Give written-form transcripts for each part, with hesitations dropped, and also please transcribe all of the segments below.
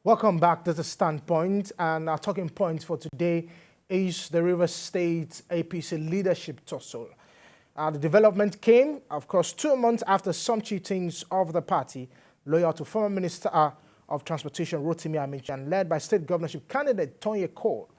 Welcome back to The Standpoint, and our talking point for today is the Rivers State APC leadership tussle. The development came, of course, 2 months after some chieftains of the party, loyal to former Minister of Transportation Rotimi Amici and led by state governorship candidate Tony Cole,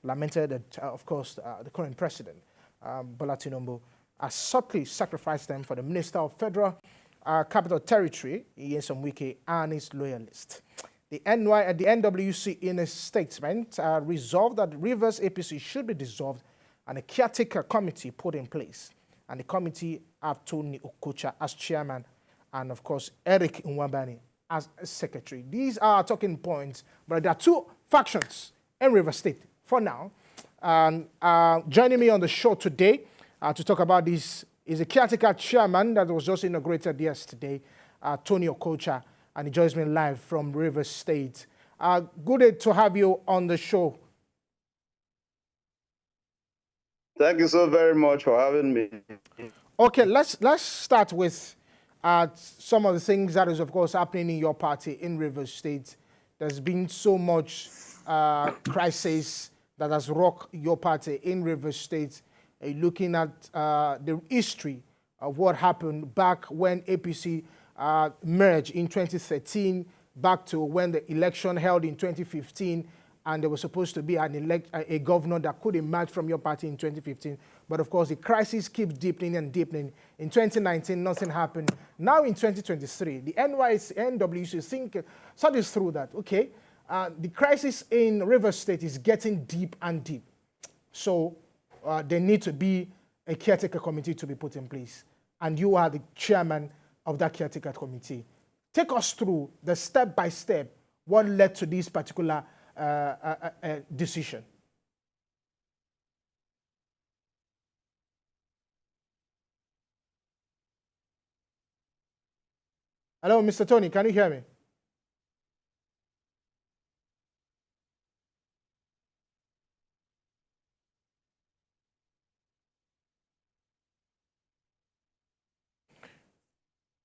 lamented that, of course, the current president, Bola Tinubu, has subtly sacrificed them for the Minister of Federal Capital Territory, Nyesom Wike, and his loyalists. The NWC, in a statement, resolved that Rivers APC should be dissolved and a caretaker committee put in place. And the committee have Tony Okocha as chairman and, of course, Eric Nwabani as secretary. These are talking points, but there are two factions in Rivers State for now. And joining me on the show today to talk about this is a caretaker chairman that was just inaugurated yesterday, Tony Okocha. And he joins me live from Rivers State. Good day to have you on the show. Thank you so very much for having me. Okay, let's start with some of the things that is, of course, happening in your party in Rivers State. There's been so much crisis that has rocked your party in Rivers State. Looking at the history of what happened back when APC merged in 2013, back to when the election held in 2015, and there was supposed to be a governor that could emerge from your party in 2015. But of course, the crisis keeps deepening and deepening. In 2019, nothing happened. Now in 2023, the NWC saw this through that, okay, the crisis in Rivers State is getting deep and deep. So there needs to be a caretaker committee to be put in place. And you are the chairman of that caretaker committee. Take us through the step-by-step what led to this particular decision. Hello, Mr. Tony, can you hear me?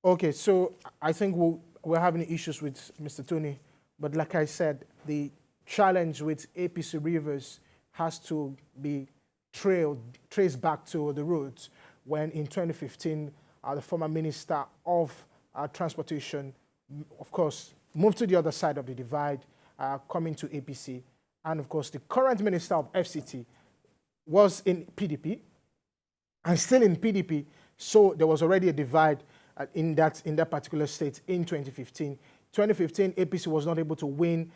Okay, so I think we're having issues with Mr. Tony, but like I said, the challenge with APC Rivers has to be traced back to the roots when in 2015, the former Minister of Transportation, of course, moved to the other side of the divide, coming to APC. And of course, the current Minister of FCT was in PDP and still in PDP. So there was already a divide in that particular state in 2015. 2015, APC was not able to win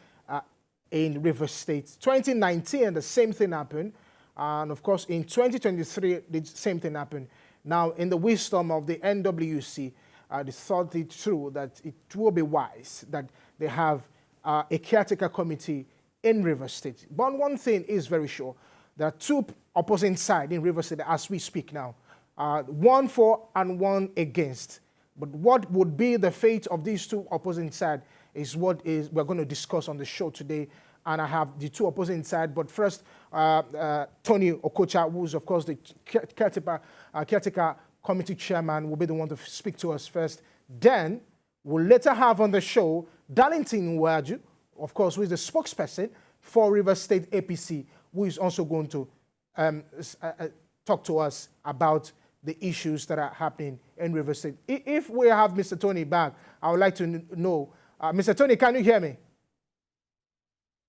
in Rivers State. 2019, the same thing happened. And of course, in 2023, the same thing happened. Now, in the wisdom of the NWC, they thought it through that it will be wise that they have a caretaker committee in Rivers State. But one thing is very sure. There are two opposing sides in Rivers State as we speak now. One for and one against. But what would be the fate of these two opposing sides is what we're going to discuss on the show today. And I have the two opposing sides. But first, Tony Okocha, who's, of course, the caretaker committee chairman, will be the one to speak to us first. Then we'll later have on the show Darlington Nwaju, of course, who is the spokesperson for Rivers State APC, who is also going to talk to us about the issues that are happening in Rivers State. If we have Mr. Tony back, I would like to know, Mr. Tony, can you hear me?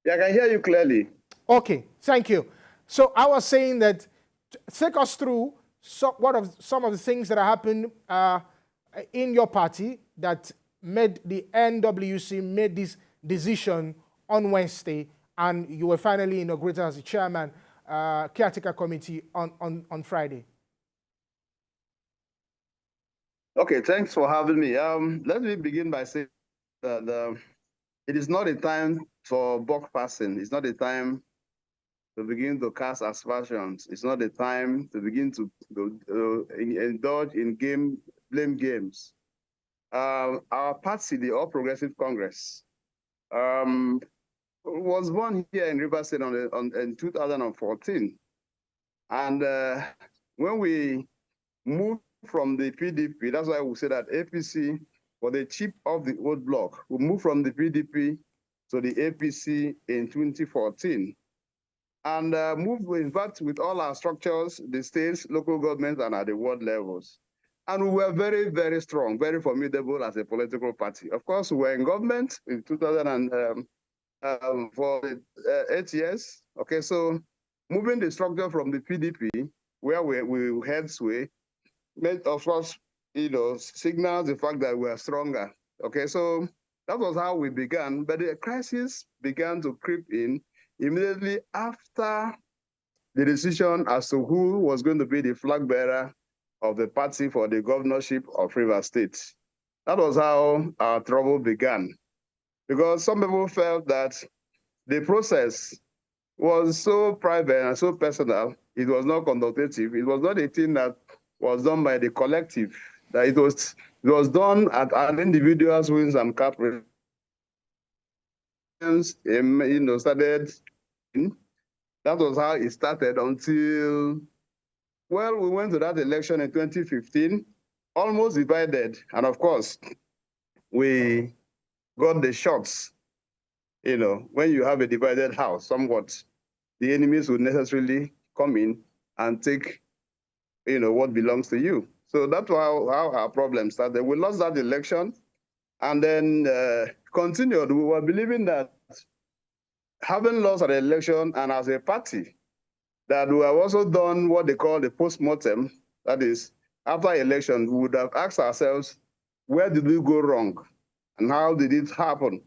Yeah, I can hear you clearly. Okay, thank you. So I was saying that, take us through some of the things that happened in your party that made the NWC made this decision on Wednesday, and you were finally inaugurated as the chairman, caretaker committee on Friday. Okay, thanks for having me. Let me begin by saying that it is not a time for buck passing. It's not a time to begin to cast aspersions. It's not a time to begin to indulge in blame games. Our party, the All Progressive Congress, was born here in Rivers State in 2014. And when we moved from the PDP, that's why we say that APC was the chief of the old bloc. We moved from the PDP to the APC in 2014 and moved, in fact, with all our structures, the states, local governments, and at the world levels. And we were very, very strong, very formidable as a political party. Of course, we were in government in 2000 for 8 years. Okay, so moving the structure from the PDP, where we held sway, made of us, signals the fact that we are stronger. Okay, so that was how we began. But the crisis began to creep in immediately after the decision as to who was going to be the flag bearer of the party for the governorship of Rivers State. That was how our trouble began. Because some people felt that the process was so private and so personal, it was not conductive. It was not a thing that was done by the collective, that it was done at an individual's whims and caprices. Started. That was how it started until, well, we went to that election in 2015, almost divided. And of course, we got the shots. When you have a divided house, somewhat, the enemies would necessarily come in and take, what belongs to you. So that's how our problem started. We lost that election and then continued. We were believing that having lost an election and as a party, that we have also done what they call the post-mortem, that is, after election, we would have asked ourselves, where did we go wrong and how did it happen?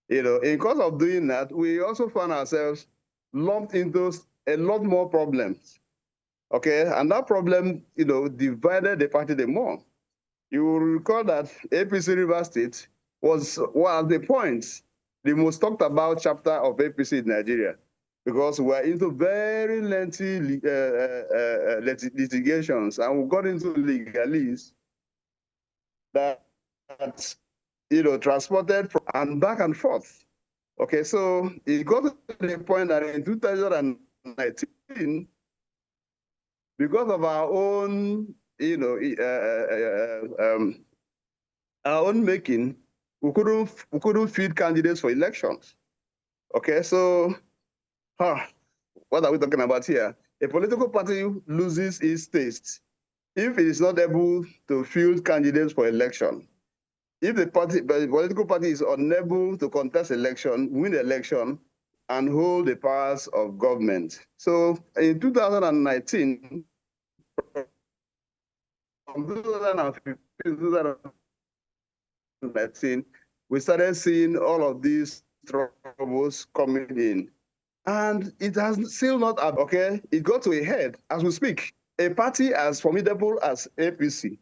In course of doing that, we also found ourselves lumped into a lot more problems. Okay, and that problem, divided the party the more. You will recall that APC Rivers State was, at the point, the most talked about chapter of APC in Nigeria, because we were into very lengthy litigations, and we got into legalese that transported and back and forth. Okay, so it got to the point that in 2019, because of our own, our own making, we couldn't feed candidates for elections. Okay, so what are we talking about here? A political party loses its taste if it is not able to field candidates for election. If the political party is unable to contest election, win election, and hold the powers of government. So in 2019, from 2015 to 2019, we started seeing all of these troubles coming in. And it has still not, okay, it got to a head as we speak. A party as formidable as APC,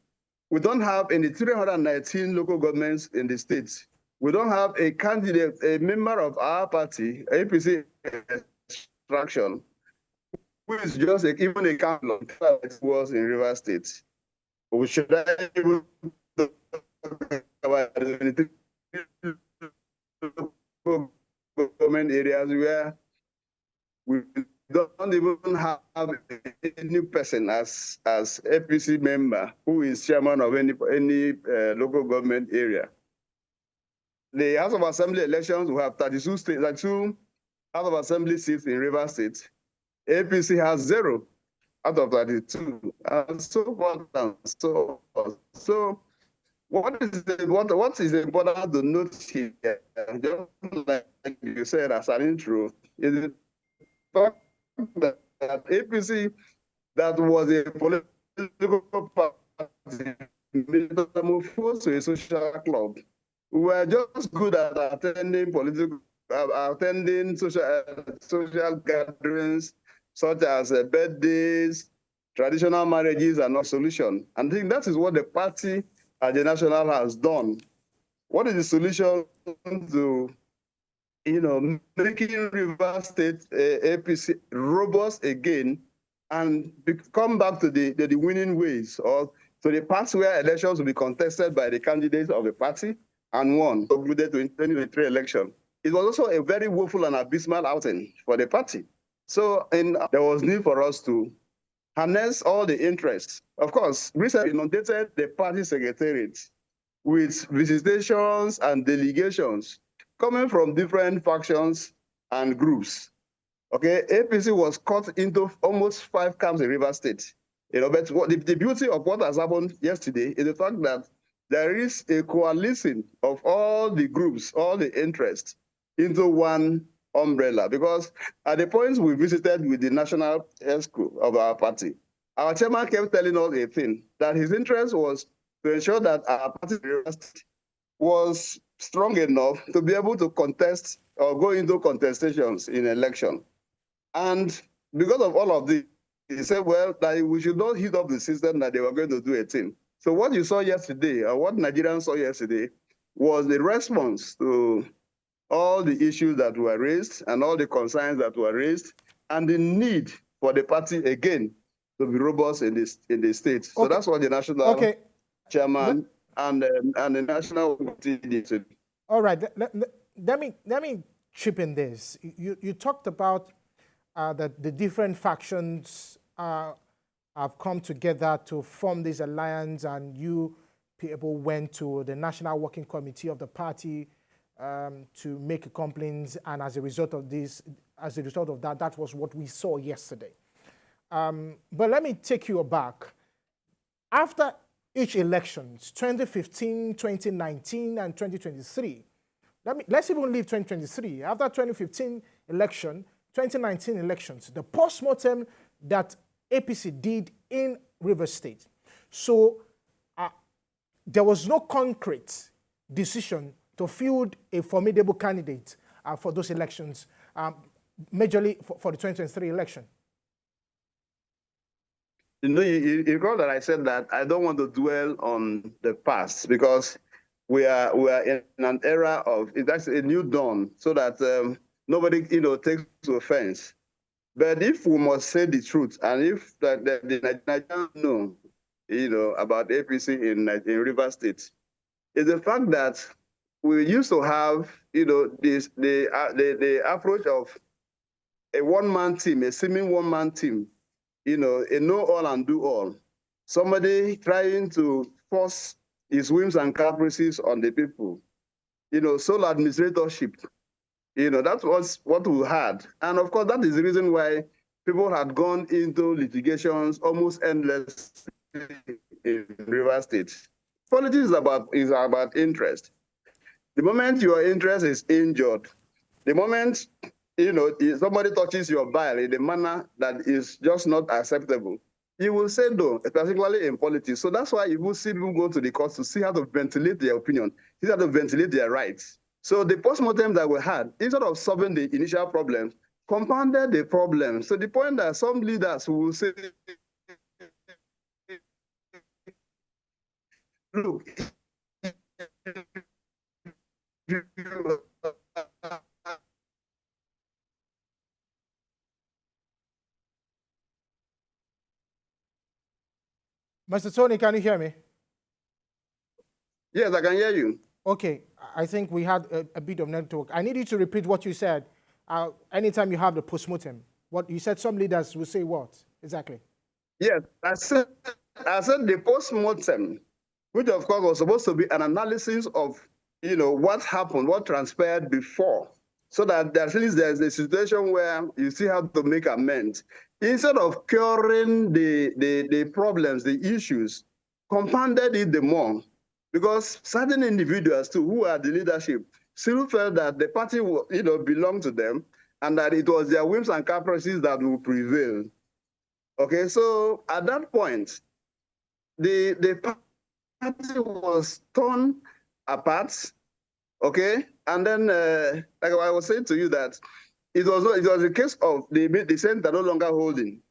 we don't have any 319 local governments in the states. We don't have a candidate, a member of our party, APC extraction, who is just even a councillor that was in Rivers State. We should I even talk about the government areas where we don't even have any person as APC member who is chairman of any local government area. The House of Assembly elections, we have 32 House of Assembly seats in Rivers State. APC has 0 out of 32, and so forth and so forth. So what is important to note here, just like you said as an intro, is the fact that APC, that was a political party, metamorphosed to a social club. We were just good at attending social gatherings, such as birthdays, traditional marriages, and no solution. And I think that is what the party at the national has done. What is the solution to, making Rivers State APC robust again and come back to the winning ways, or to the parts where elections will be contested by the candidates of the party and won, concluded in 2023 election? It was also a very woeful and abysmal outing for the party. So there was need for us to harness all the interests. Of course, recently inundated the party secretariat with visitations and delegations coming from different factions and groups. Okay, APC was cut into almost 5 camps in Rivers State. But what the beauty of what has happened yesterday is the fact that there is a coalition of all the groups, all the interests into one umbrella. Because at the points we visited with the national escrow of our party, our chairman kept telling us a thing, that his interest was to ensure that our party was strong enough to be able to contest or go into contestations in election. And because of all of this, he said, well, that we should not heat up the system that they were going to do a thing. So what you saw yesterday, or what Nigerians saw yesterday, was the response to all the issues that were raised and all the concerns that were raised, and the need for the party, again, to be robust in the state. So that's what the national chairman and the national committee did. All right, let me chip in this. You talked about that the different factions have come together to form this alliance, and you people went to the National Working Committee of the party to make complaints, and as a result of that, that was what we saw yesterday. But let me take you back. After each elections, 2015, 2019, and 2023, let's even leave 2023. After 2015 election, 2019 elections, the post-mortem that APC did in Rivers State. So there was no concrete decision to field a formidable candidate for those elections, majorly for the 2023 election. You recall that I said that I don't want to dwell on the past, because we are in an era of, that's a new dawn, so that nobody takes offense. But if we must say the truth, and if the Nigerians know about APC in Rivers State, is the fact that we used to have the approach of a one-man team, a seeming one-man team, a know all and do all. Somebody trying to force his whims and caprices on the people, sole administratorship. That was what we had. And of course, that is the reason why people had gone into litigations almost endless in Rivers State. Politics is about interest. The moment your interest is injured, the moment somebody touches your bile in a manner that is just not acceptable, you will say no, particularly in politics. So that's why you will see people go to the courts to see how to ventilate their opinion, see how to ventilate their rights. So the post-mortem that we had, instead of solving the initial problems, compounded the problem. So the point that some leaders will say, look, Mr. Tony, can you hear me? Yes, I can hear you. Okay, I think we had a bit of network. I need you to repeat what you said anytime you have the postmortem. What you said, some leaders will say what exactly? Yes, I said the postmortem, which of course was supposed to be an analysis of what happened, what transpired before, so that at least there's a situation where you see how to make amends. Instead of curing the problems, the issues, compounded it the more, because certain individuals too, who are the leadership, still felt that the party belonged to them, and that it was their whims and caprices that will prevail. Okay, so at that point, the party was torn apart. Okay, and then like I was saying to you that it was a case of the center no longer holding.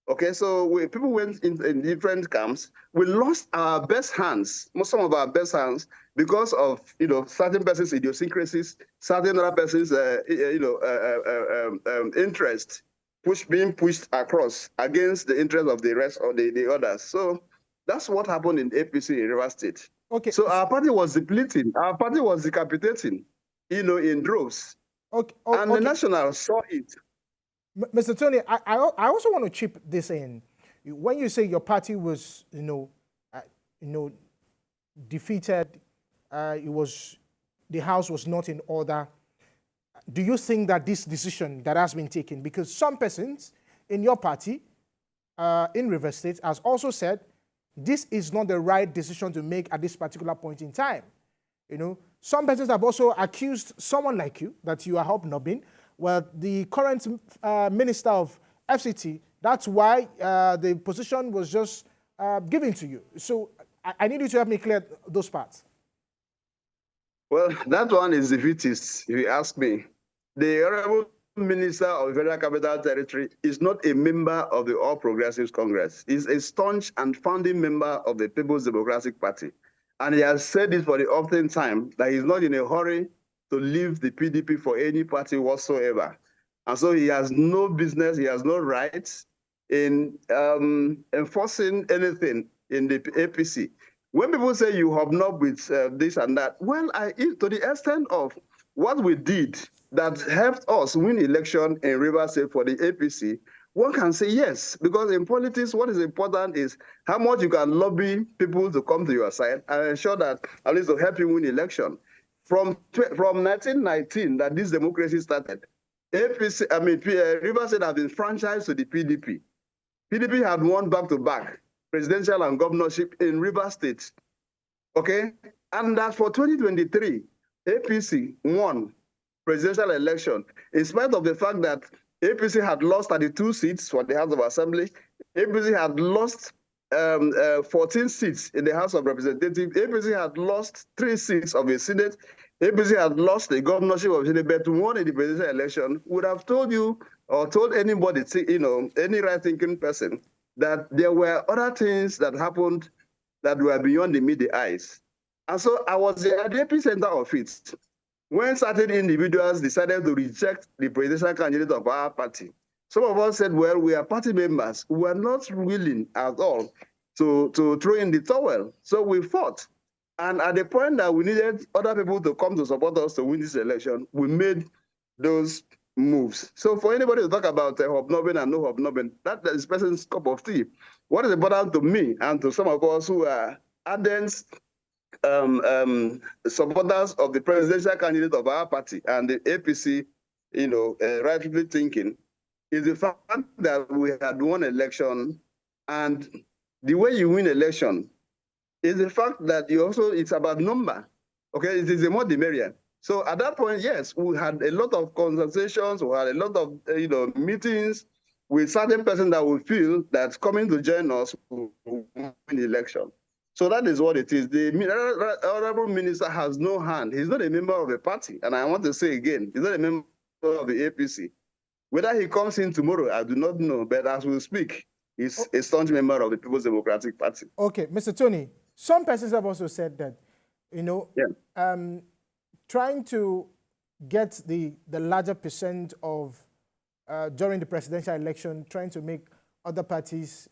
Okay, so people went in different camps. We lost our best hands, some of our best hands, because of certain persons' idiosyncrasies, certain other persons' interest being pushed across against the interest of the rest of the others. So that's what happened in APC in Rivers State. Okay. So our party was depleting, our party was decapitating, in droves. Okay. And the Nationals saw it. Mr. Tony, I also want to chip this in. When you say your party was, defeated, the house was not in order, do you think that this decision that has been taken, because some persons in your party in Rivers State has also said this is not the right decision to make at this particular point in time. You know, some persons have also accused someone like you that you are hobnobbing. Well, the current minister of FCT, that's why the position was just given to you. So I need you to help me clear those parts. Well, that one is defeatist, if you ask me. The Honorable Minister of Federal Capital Territory is not a member of the All Progressives Congress. He's a staunch and founding member of the People's Democratic Party. And he has said this for the often time that he's not in a hurry to leave the PDP for any party whatsoever. And so he has no business, he has no rights in enforcing anything in the APC. When people say you hobnob with this and that, well, to the extent of what we did that helped us win election in Rivers State for the APC, one can say yes, because in politics, what is important is how much you can lobby people to come to your side and ensure that at least to help you win election. From 1919 that this democracy started, Rivers State has been franchised to the PDP. PDP had won back-to-back presidential and governorship in Rivers State. Okay? And that for 2023, APC won presidential election, in spite of the fact that APC had lost 32 seats for the House of Assembly. APC had lost 14 seats in the House of Representatives. APC had lost 3 seats of the Senate. APC had lost the governorship of the Senate, but won in the presidential election. Would have told you or told anybody, any right-thinking person, that there were other things that happened that were beyond the immediate eyes. And so I was at the epicenter of it when certain individuals decided to reject the presidential candidate of our party. Some of us said, well, we are party members. We are not willing at all to throw in the towel. So we fought. And at the point that we needed other people to come to support us to win this election, we made those moves. So for anybody to talk about hobnobbing and no hobnobbing, that is person's cup of tea. What is important to me and to some of us who are ardent supporters of the presidential candidate of our party and the APC, rightly thinking, is the fact that we had won election, and the way you win election is the fact that it's about number. Okay, it is the more the merrier. So at that point, yes, we had a lot of conversations, we had a lot of meetings with certain persons that we feel that coming to join us will win the election. So that is what it is. The Honorable Minister has no hand. He's not a member of the party. And I want to say again, he's not a member of the APC. Whether he comes in tomorrow, I do not know. But as we speak, he's a staunch member of the People's Democratic Party. Okay, Mr. Tony, some persons have also said that, trying to get the larger percent of, during the presidential election, trying to make other parties,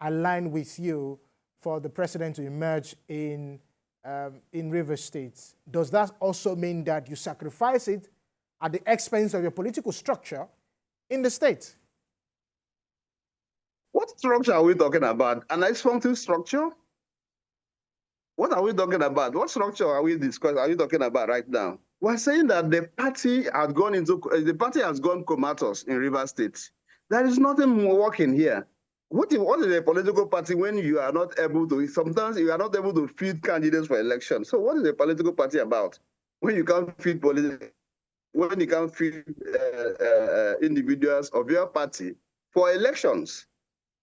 align with you for the president to emerge in Rivers State. Does that also mean that you sacrifice it at the expense of your political structure in the state? What structure are we talking about? An dysfunctional structure? What are we talking about? What structure are we talking about right now? We're saying that the party has gone comatose in Rivers State. There is nothing working here. What is a political party when you are not able to, sometimes you are not able to feed candidates for election? So what is a political party about? When you can't feed individuals of your party for elections,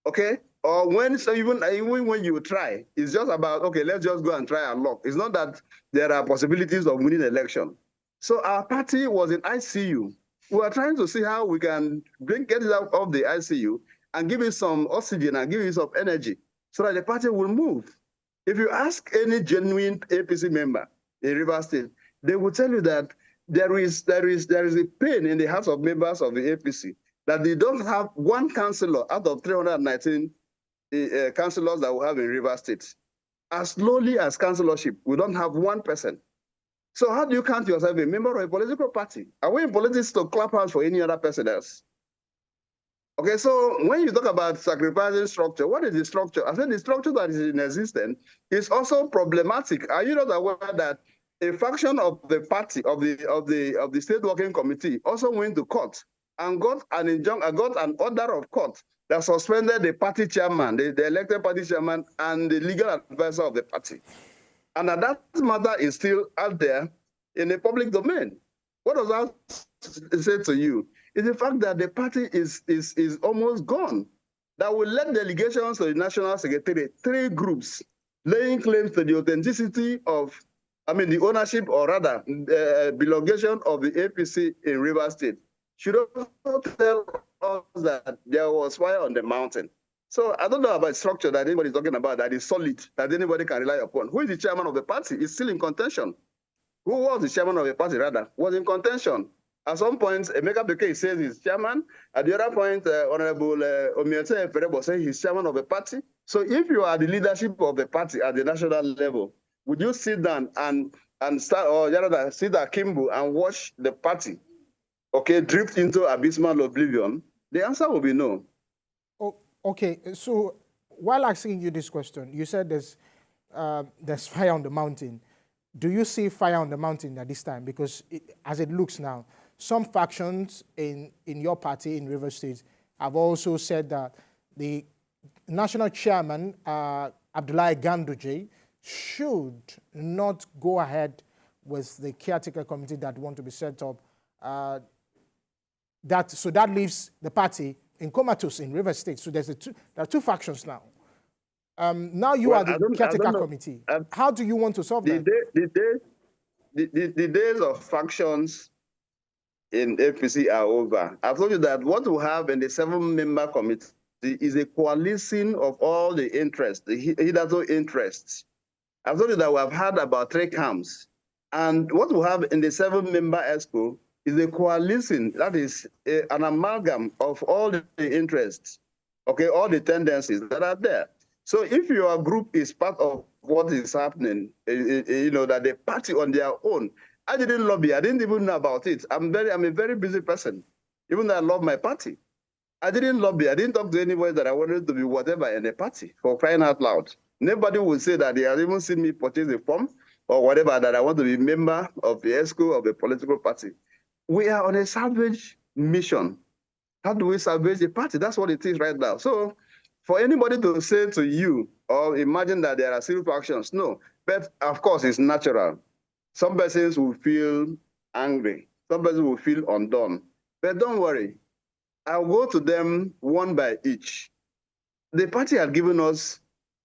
okay? Or even when you try, it's just about, okay, let's just go and try our luck. It's not that there are possibilities of winning election. So our party was in ICU. We are trying to see how we can get it out of the ICU and give it some oxygen and give it some energy so that the party will move. If you ask any genuine APC member in Rivers State, they will tell you that there is a pain in the hearts of members of the APC that they don't have one councillor out of 319 councillors that we have in Rivers State. As lowly as councillorship, we don't have one person. So how do you count yourself a member of a political party? Are we in politics to clap hands for any other person else? Okay, so when you talk about sacrificing structure, what is the structure? I said the structure that is in existence is also problematic. Are you not aware that a faction of the party of the state working committee also went to court and got an order of court that suspended the party chairman, the elected party chairman, and the legal advisor of the party. And that matter is still out there in the public domain. What does that say to you? Is the fact that the party is almost gone. That will let delegations to the National Secretariat, 3 groups, laying claims to the authenticity of, the ownership, or rather, belongation of the APC in Rivers State, should also tell us that there was fire on the mountain. So I don't know about structure that anybody is talking about that is solid, that anybody can rely upon. Who is the chairman of the party? Is still in contention. Who was the chairman of the party, rather, was in contention. At some point, Emeka Beke says he's chairman. At the other point, Honorable Omiete Ferebo says he's chairman of the party. So if you are the leadership of the party at the national level, would you sit down and start, or rather sit akimbo and watch the party, drift into abysmal oblivion? The answer will be no. Oh, okay, so while asking you this question, you said there's fire on the mountain. Do you see fire on the mountain at this time? Because as it looks now, some factions in your party in Rivers State have also said that the national chairman, Abdullahi Ganduje, should not go ahead with the caretaker committee that want to be set up. So that leaves the party in comatose in Rivers State. So there are 2 factions now. Now you are the caretaker committee. How do you want to solve that? The days of factions in APC are over. I've told you that what we have in the 7-member committee is a coalition of all the interests, the hitherto interests. I've told you that we have had about 3 camps. And what we have in the 7-member ESCO is a coalition, that is an amalgam of all the interests, all the tendencies that are there. So if your group is part of what is happening, that the party on their own, I didn't lobby, I didn't even know about it. I'm a very busy person, even though I love my party. I didn't lobby, I didn't talk to anybody that I wanted to be whatever in the party, for crying out loud. Nobody would say that they have even seen me purchase a form or whatever, that I want to be a member of the ESCO of the political party. We are on a salvage mission. How do we salvage the party? That's what it is right now. So for anybody to say to you or imagine that there are civil factions, no. But of course, it's natural. Some persons will feel angry. Some persons will feel undone. But don't worry. I'll go to them one by each. The party has given us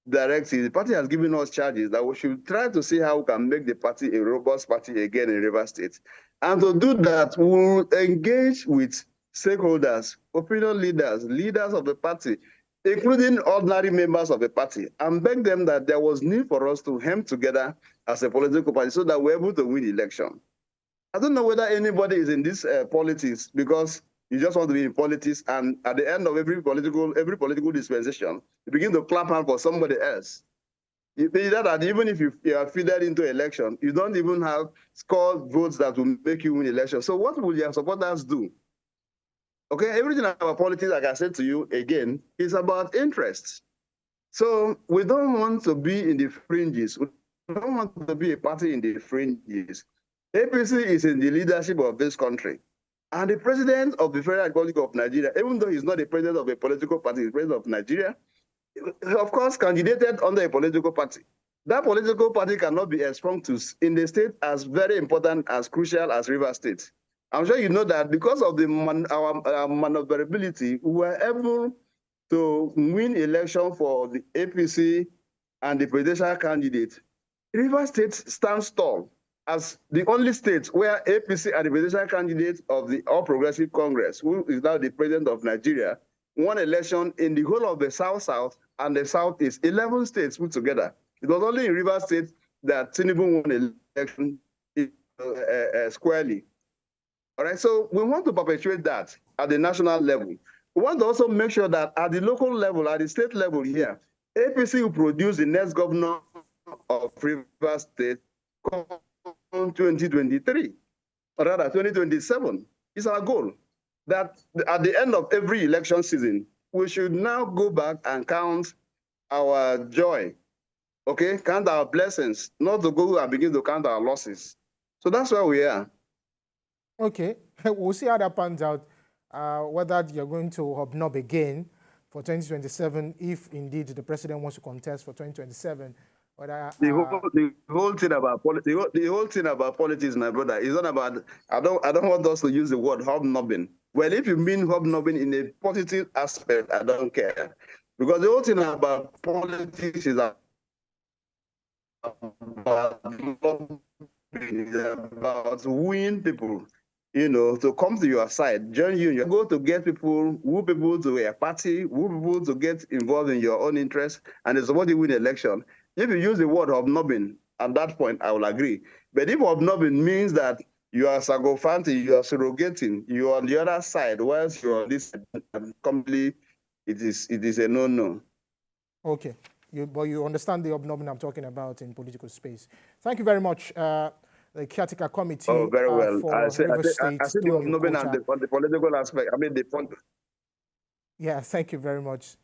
directives. The party has given us charges that we should try to see how we can make the party a robust party again in Rivers State. And to do that, we'll engage with stakeholders, opinion leaders, leaders of the party, including ordinary members of the party, and beg them that there was need for us to hem together as a political party so that we're able to win the election. I don't know whether anybody is in this politics because you just want to be in politics, and at the end of every political dispensation, you begin to clap hand for somebody else. You see that even if you are feeded into election, you don't even have scored votes that will make you win election. So what will your supporters do? Everything about politics, like I said to you again, is about interests. So we don't want to be in the fringes. We don't want to be a party in the fringes. APC is in the leadership of this country. And the president of the Federal Republic of Nigeria, even though he's not the president of a political party, he's the president of Nigeria, of course, candidated under a political party. That political party cannot be sprung to in the state as very important, as crucial as Rivers State. I'm sure you know that because of our maneuverability, we were able to win election for the APC and the presidential candidate. Rivers State stands tall as the only state where APC and the presidential candidate of the All Progressive Congress, who is now the president of Nigeria, won election in the whole of the South-South and the Southeast, 11 states put together. It was only in Rivers State that Tinubu won election squarely. All right, so we want to perpetuate that at the national level. We want to also make sure that at the local level, at the state level here, APC will produce the next governor of Rivers State in 2023, or rather 2027 is our goal. That at the end of every election season, we should now go back and count our joy, Okay, count our blessings, not to go and begin to count our losses. So that's where we are. Okay, we'll see how that pans out, whether you're going to hobnob again for 2027, if indeed the president wants to contest for 2027. Whether, the whole thing about politics, the whole thing about politics, my brother, is not about. I don't want us to use the word hobnobbing. Well, if you mean hobnobbing in a positive aspect, I don't care, because the whole thing about politics is about wooing people, to come to your side, join you. You go to get people, woo people to a party, woo people to get involved in your own interests, and it's what you win election. If you use the word hobnobbing, at that point, I will agree. But if hobnobbing means that you are sycophanting, you are surrogating, you are on the other side, whilst you're on this side, completely, it is a no-no. okay, but you understand the hobnobbing I'm talking about in political space. Thank you very much. The Caretaker Committee very well. for River State. I see the hobnobbing on the political aspect. I mean, the front. Yeah, thank you very much.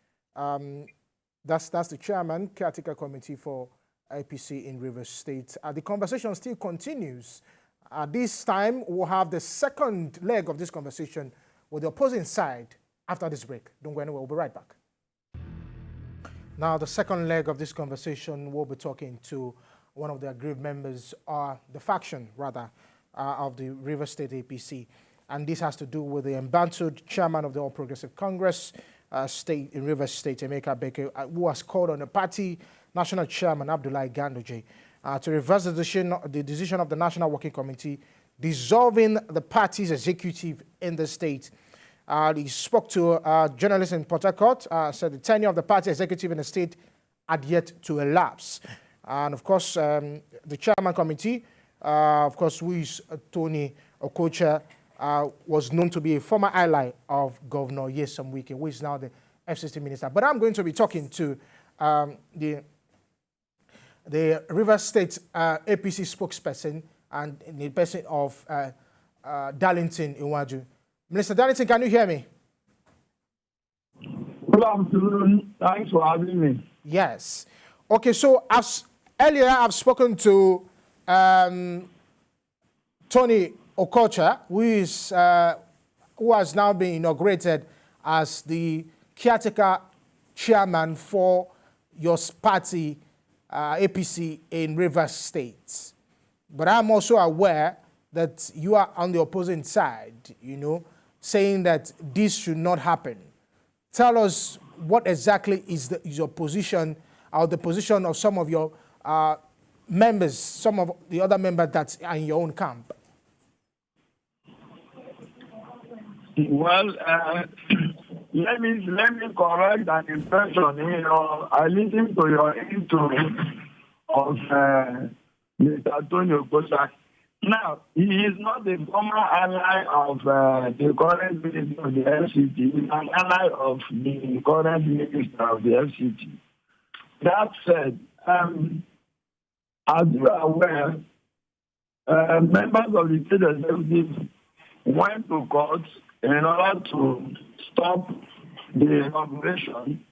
That's the chairman, Caretaker Committee for APC in Rivers State. The conversation still continues. This time, we'll have the second leg of this conversation with the opposing side after this break. Don't go anywhere, we'll be right back. Now, the second leg of this conversation, we'll be talking to one of the aggrieved members, the faction, rather, of the Rivers State APC. And this has to do with the embattled chairman of the All Progressive Congress state in Rivers State, Emeka Beke, who has called on the party national chairman, Abdullahi Ganduje, to reverse the decision of the National Working Committee dissolving the party's executive in the state. He spoke to journalists in Port Harcourt, said the tenure of the party executive in the state had yet to elapse. And of course, the chairman committee, of course, who is Tony Okocha, was known to be a former ally of Governor Nyesom Wike, who is now the FCT minister. But I'm going to be talking to the Rivers State APC spokesperson and the person of Darlington Iwaju. Minister Darlington, can you hear me? Good afternoon. Thanks for having me. Yes. Okay, so earlier I've spoken to Tony Okocha, who has now been inaugurated as the caretaker chairman for your party, APC, in Rivers State. But I'm also aware that you are on the opposing side, saying that this should not happen. Tell us what exactly is your position, or the position of some of your members, some of the other members that are in your own camp. Well, let me correct an impression. I listened to your intro of Mr. Tony Okocha. Now, he is not a former ally of the current minister of the FCT. He is an ally of the current minister of the FCT. That said, as you are aware, members of the state executive went to court in order to stop the inauguration,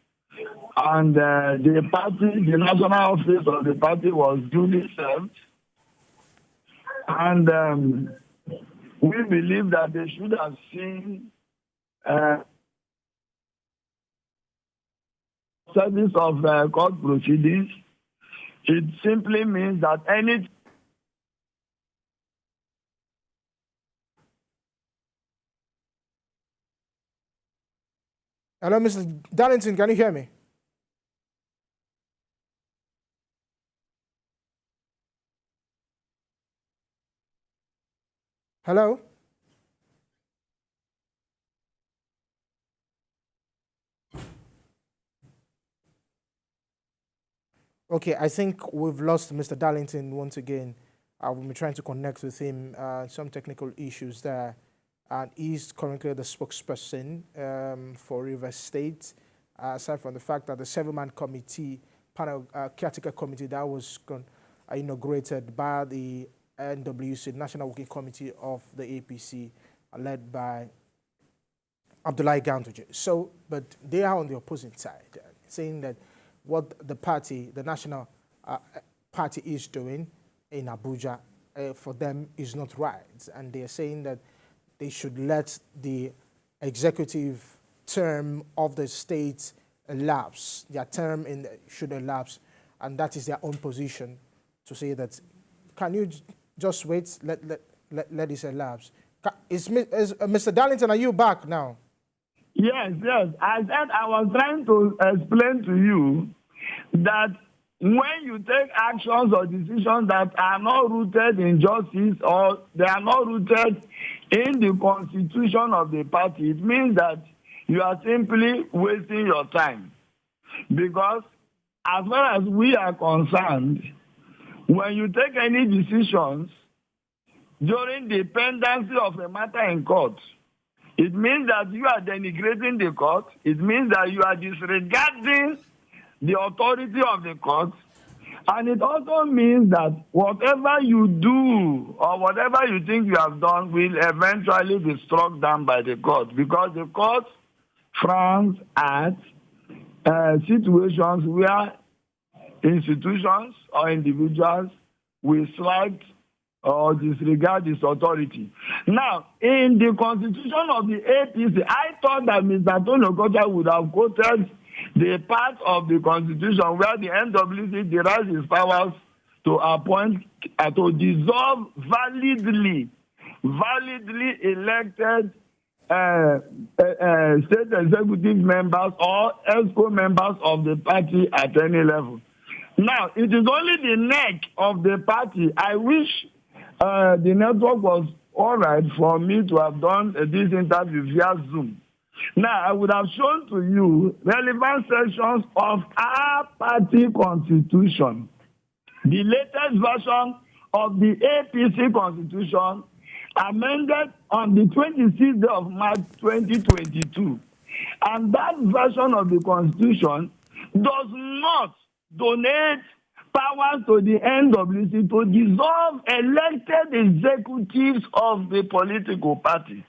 and the party, the national office of the party, was duly served. And we believe that they should have seen service of court proceedings. It simply means that any Hello, Mr. Darlington, can you hear me? Hello? Okay, I think we've lost Mr. Darlington once again. We'll be trying to connect with him, some technical issues there. And he's currently the spokesperson for Rivers State, aside from the fact that the 7-man committee, panel caretaker committee that was inaugurated by the NWC, National Working Committee of the APC, led by Abdullahi Ganduje. So, but they are on the opposing side, saying that what the party, the National party is doing in Abuja, for them is not right. And they're saying that they should let the executive term of the state elapse. Their term should elapse. And that is their own position to say that, can you just wait, let this elapse. Mr. Darlington, are you back now? Yes. I said I was trying to explain to you that when you take actions or decisions that are not rooted in justice or they are not rooted in the constitution of the party, it means that you are simply wasting your time. Because as far as we are concerned, when you take any decisions during the pendency of a matter in court, it means that you are denigrating the court. It means that you are disregarding the authority of the court. And it also means that whatever you do or whatever you think you have done will eventually be struck down by the court, because the court frowns at situations where institutions or individuals will slight or disregard this authority. Now, in the constitution of the APC, I thought that Mr. Tony Okocha would have quoted the part of the constitution where the NWC derives its powers to appoint, to dissolve validly elected state executive members or ESCO members of the party at any level. Now, it is only the neck of the party. I wish the network was all right for me to have done this interview via Zoom. Now, I would have shown to you relevant sections of our party constitution, the latest version of the APC constitution, amended on the 26th day of March 2022. And that version of the constitution does not donate powers to the NWC to dissolve elected executives of the political party.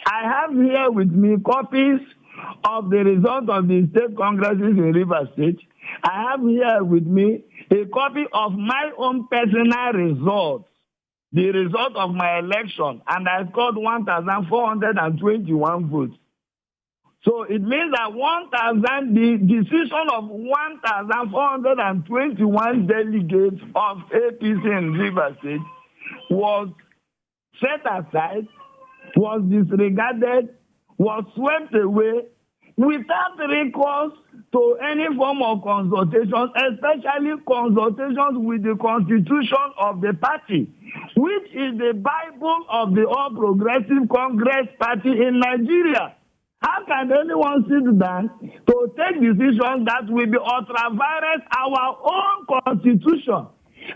I have here with me copies of the result of the state congresses in Rivers State. I have here with me a copy of my own personal results, the result of my election, and I scored 1,421 votes. So it means that the decision of 1,421 delegates of APC in Rivers State was set aside, was disregarded, was swept away without recourse to any form of consultation, especially consultations with the constitution of the party, which is the Bible of the All Progressive Congress Party in Nigeria. How can anyone sit down to take decisions that will be ultra-virus our own constitution?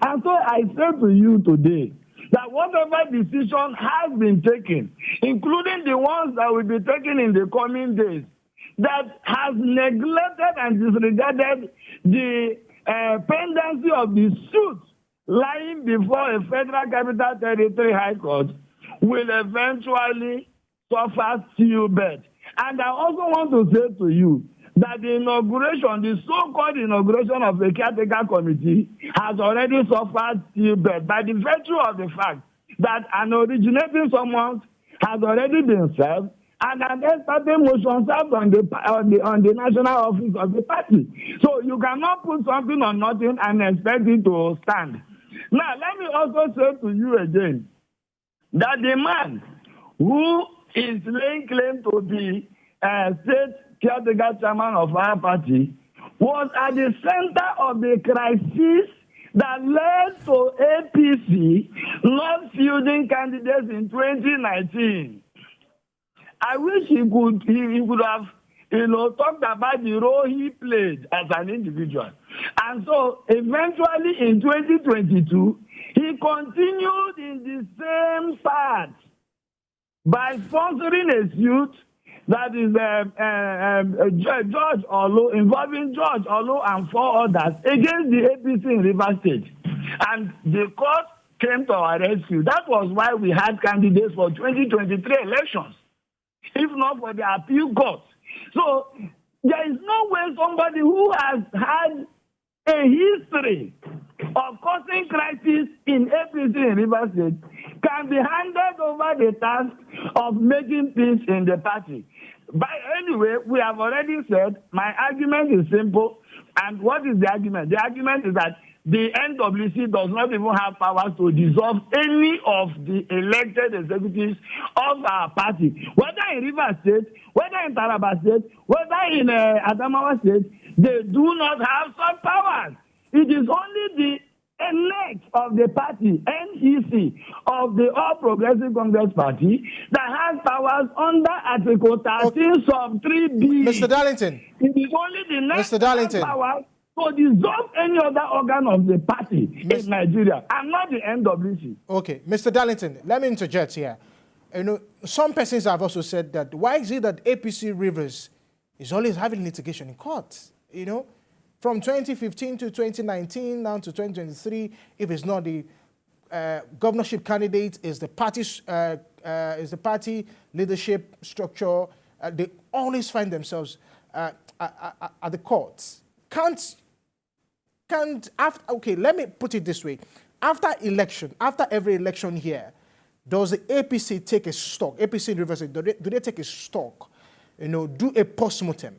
And so I say to you today that whatever decision has been taken, including the ones that will be taken in the coming days, that has neglected and disregarded the pendency of the suit lying before a Federal Capital Territory High Court will eventually suffer stillbirth. And I also want to say to you that the inauguration, the so-called inauguration of the Caretaker Committee has already suffered stillbirth by the virtue of the fact that an originating summons has already been served and an certain motion served on the national office of the party. So you cannot put something on nothing and expect it to stand. Now, let me also say to you again that the man who is laying claim to be state caretaker chairman of our party was at the center of the crisis that led to APC not fielding candidates in 2019. I wish he could have, talked about the role he played as an individual. And so eventually in 2022, he continued in the same path by sponsoring a suit that is George Olo, involving George Olo and 4 others against the APC in Rivers State. And the court came to our rescue. That was why we had candidates for 2023 elections, if not for the appeal court. So there is no way somebody who has had a history of causing crisis in APC in Rivers State can be handed over the task of making peace in the party. But anyway, we have already said my argument is simple. And what is the argument? The argument is that the NWC does not even have powers to dissolve any of the elected executives of our party. Whether in Rivers State, whether in Taraba State, whether in Adamawa State, they do not have such powers. It is only the elect of the party, NEC, of the All Progressive Congress Party, that has powers under Article 13, Sub 3B. Mr. Darlington. It is only the next Mr. Darlington. powers to dissolve any other organ of the party in Nigeria, and not the NWC. Okay, Mr. Darlington, let me interject here. You know, some persons have also said that why is it that APC Rivers is always having litigation in court? You know, from 2015 to 2019, now to 2023, if it's not the governorship candidate, is the party leadership structure, they always find themselves at the courts. Okay, let me put it this way. After every election here, does the APC take a stock? APC Rivers, do they take a stock? You know, do a post-mortem?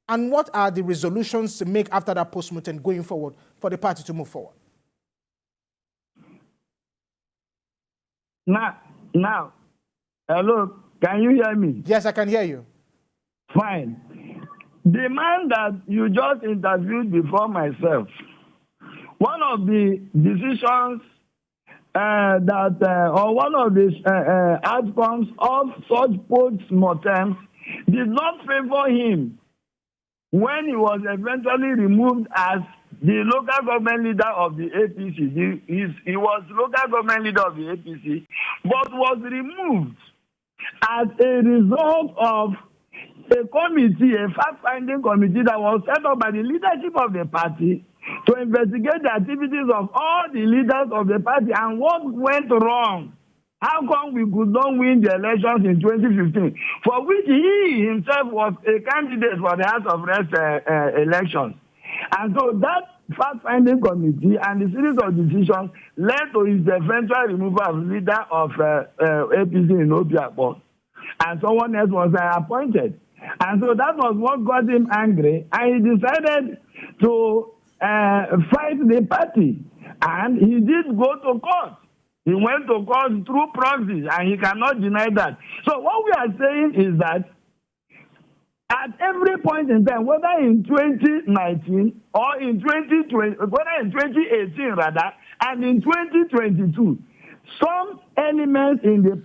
And what are the resolutions to make after that post-mortem going forward for the party to move forward? Now, hello, can you hear me? Yes, I can hear you. Fine. The man that you just interviewed before myself, one of the decisions or one of the outcomes of such post-mortem did not favor him when he was eventually removed as the local government leader of the APC. He was local government leader of the APC, but was removed as a result of a committee, a fact-finding committee that was set up by the leadership of the party to investigate the activities of all the leaders of the party and what went wrong. How come we could not win the elections in 2015, for which he himself was a candidate for the House of Reps elections? And so that fact-finding committee and the series of decisions led to his eventual removal of leader of APC in Obiakpor. And someone else was appointed. And so that was what got him angry, and he decided to fight the party. And he did go to court. He went to court through proxies, and he cannot deny that. So what we are saying is that at every point in time, whether in 2019 or in 2020, whether in 2018 rather, and in 2022, some elements in the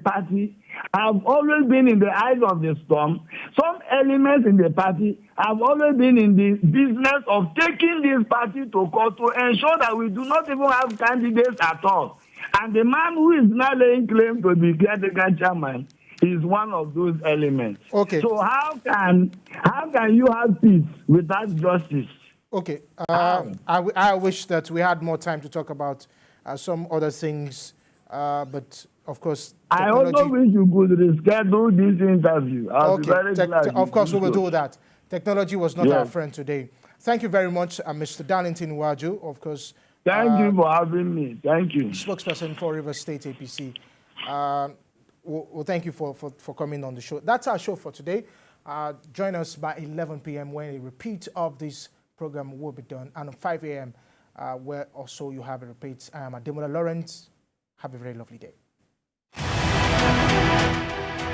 party have always been in the eyes of the storm. Some elements in the party have always been in the business of taking this party to court to ensure that we do not even have candidates at all. And the man who is now laying claim to be Caretaker chairman is one of those elements. Okay. So how can you have peace without justice? Okay. I wish that we had more time to talk about some other things, but of course, I also wish you could reschedule this interview. I'll be very glad. Of course, we will do that. Technology was not our friend today. Thank you very much, Mr. Darlington Waju, of course. Thank you for having me. Thank you. Spokesperson for Rivers State APC. Well, thank you for coming on the show. That's our show for today. Join us by 11 p.m. when a repeat of this program will be done, and at 5 a.m. where also you have a repeat. I am Ademola Lawrence. Have a very lovely day.